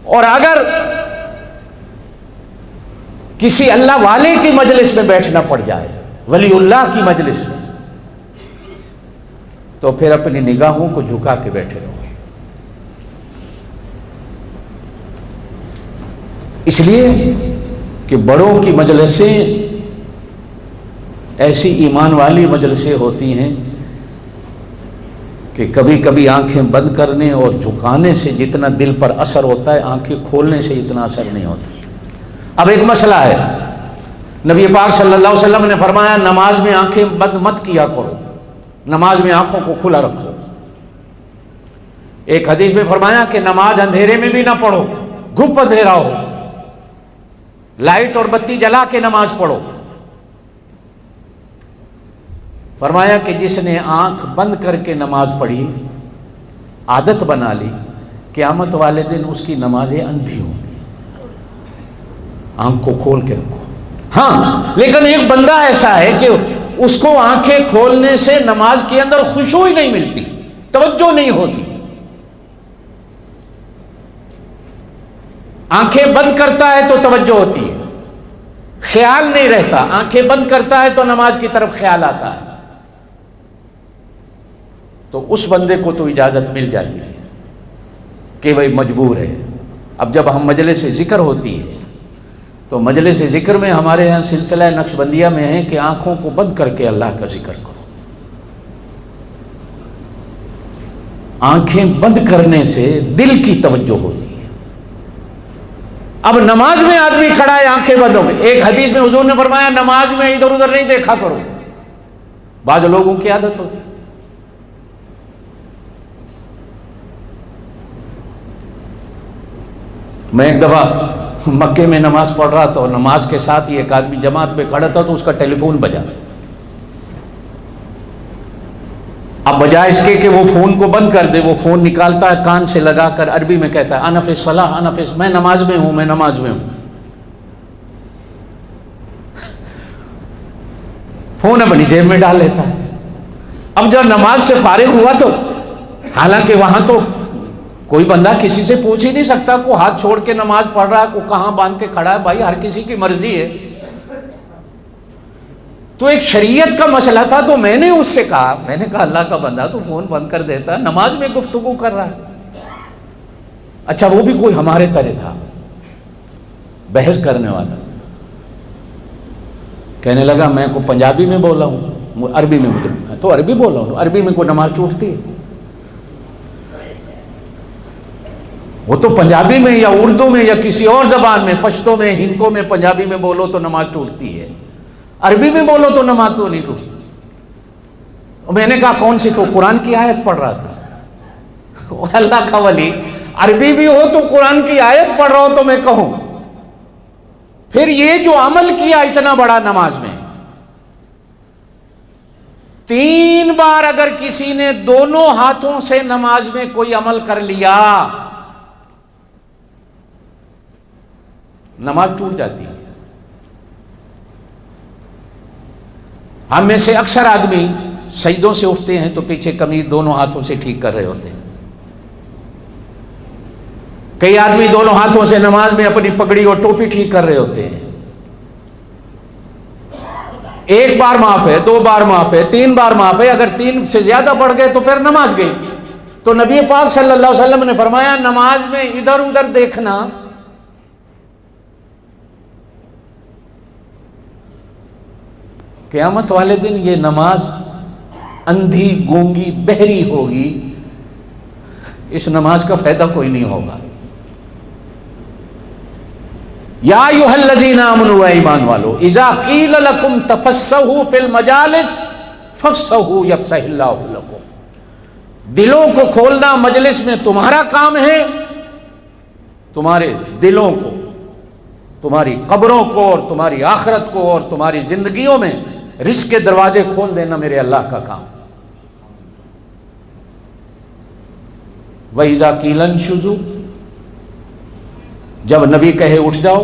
اور اگر کسی اللہ والے کی مجلس میں بیٹھنا پڑ جائے، ولی اللہ کی مجلس میں، تو پھر اپنی نگاہوں کو جھکا کے بیٹھے رہو۔ اس لیے کہ بڑوں کی مجلسیں ایسی ایمان والی مجلسیں ہوتی ہیں کہ کبھی کبھی آنکھیں بند کرنے اور جھکانے سے جتنا دل پر اثر ہوتا ہے، آنکھیں کھولنے سے اتنا اثر نہیں ہوتا۔ اب ایک مسئلہ ہے، نبی پاک صلی اللہ علیہ وسلم نے فرمایا نماز میں آنکھیں بند مت کیا کرو، نماز میں آنکھوں کو کھلا رکھو۔ ایک حدیث میں فرمایا کہ نماز اندھیرے میں بھی نہ پڑھو، گھپ اندھیرا ہو، لائٹ اور بتی جلا کے نماز پڑھو۔ فرمایا کہ جس نے آنکھ بند کر کے نماز پڑھی، عادت بنا لی، قیامت والے دن اس کی نمازیں اندھی ہوں گی۔ آنکھ کو کھول کے رکھو۔ ہاں، لیکن ایک بندہ ایسا ہے کہ اس کو آنکھیں کھولنے سے نماز کے اندر خشوع ہی نہیں ملتی، توجہ نہیں ہوتی۔ آنکھیں بند کرتا ہے تو توجہ ہوتی ہے، خیال نہیں رہتا۔ آنکھیں بند کرتا ہے تو نماز کی طرف خیال آتا ہے، تو اس بندے کو تو اجازت مل جاتی ہے کہ بھائی مجبور ہے۔ اب جب ہم مجلس ذکر ہوتی ہے تو مجلس ذکر میں ہمارے یہاں سلسلہ نقشبندیہ میں ہے کہ آنکھوں کو بند کر کے اللہ کا ذکر کرو۔ آنکھیں بند کرنے سے دل کی توجہ ہوتی ہے۔ اب نماز میں آدمی کھڑا ہے آنکھیں بند ہو گئی، ایک حدیث میں حضور نے فرمایا نماز میں ادھر ادھر نہیں دیکھا کرو۔ بعض لوگوں کی عادت ہوتی ہے۔ میں ایک دفعہ مکے میں نماز پڑھ رہا تھا اور نماز کے ساتھ ہی ایک آدمی جماعت میں کھڑا تھا تو اس کا ٹیلی فون بجا۔ اب بجائے اس کے کہ وہ فون کو بند کر دے، وہ فون نکالتا ہے کان سے لگا کر عربی میں کہتا ہے انا فی الصلاۃ، انا فی، میں نماز میں ہوں، میں نماز میں ہوں۔ فون اپنی جیب میں ڈال لیتا ہے۔ اب جب نماز سے فارغ ہوا تو حالانکہ وہاں تو کوئی بندہ کسی سے پوچھ ہی نہیں سکتا کو ہاتھ چھوڑ کے نماز پڑھ رہا ہے، کو کہاں باندھ کے کھڑا ہے، بھائی ہر کسی کی مرضی ہے۔ تو ایک شریعت کا مسئلہ تھا، تو میں نے اس سے کہا، میں نے کہا اللہ کا بندہ تو فون بند کر دیتا، نماز میں گفتگو کر رہا ہے۔ اچھا وہ بھی کوئی ہمارے طرح تھا، بحث کرنے والا، کہنے لگا میں کو پنجابی میں بولا ہوں، عربی میں مجھے تو عربی بولا ہوں، عربی میں کوئی نماز ٹوٹتی ہے؟ وہ تو پنجابی میں یا اردو میں یا کسی اور زبان میں، پشتو میں، ہندکو میں، پنجابی میں بولو تو نماز ٹوٹتی ہے، عربی میں بولو تو نماز تو نہیں ٹوٹتی۔ میں نے کہا کون سی؟ تو قرآن کی آیت پڑھ رہا تھا۔ اللہ کا ولی عربی بھی ہو تو قرآن کی آیت پڑھ رہا ہو تو میں کہوں؟ پھر یہ جو عمل کیا اتنا بڑا نماز میں، 3 بار اگر کسی نے دونوں ہاتھوں سے نماز میں کوئی عمل کر لیا، نماز ٹوٹ جاتی ہے۔ ہم میں سے اکثر آدمی سجدوں سے اٹھتے ہیں تو پیچھے قمیض دونوں ہاتھوں سے ٹھیک کر رہے ہوتے ہیں۔ کئی آدمی دونوں ہاتھوں سے نماز میں اپنی پگڑی اور ٹوپی ٹھیک کر رہے ہوتے ہیں۔ 1 بار معاف ہے، 2 بار معاف ہے، 3 بار معاف ہے، اگر 3 سے زیادہ بڑھ گئے تو پھر نماز گئی۔ تو نبی پاک صلی اللہ علیہ وسلم نے فرمایا نماز میں ادھر ادھر دیکھنا قیامت والے دن یہ نماز اندھی گونگی بہری ہوگی، اس نماز کا فائدہ کوئی نہیں ہوگا۔ یا ایھا الذین آمنوا، ایمان والو، اذا قیل لکم تفسحوا فی المجالس فافسحوا یفسح اللہ لکم۔ دلوں کو کھولنا مجلس میں تمہارا کام ہے، تمہارے دلوں کو، تمہاری قبروں کو اور تمہاری آخرت کو اور تمہاری زندگیوں میں رزق کے دروازے کھول دینا میرے اللہ کا کام۔ وَإِذَا قِيلَ انشُزُوا، جب نبی کہے اٹھ جاؤ،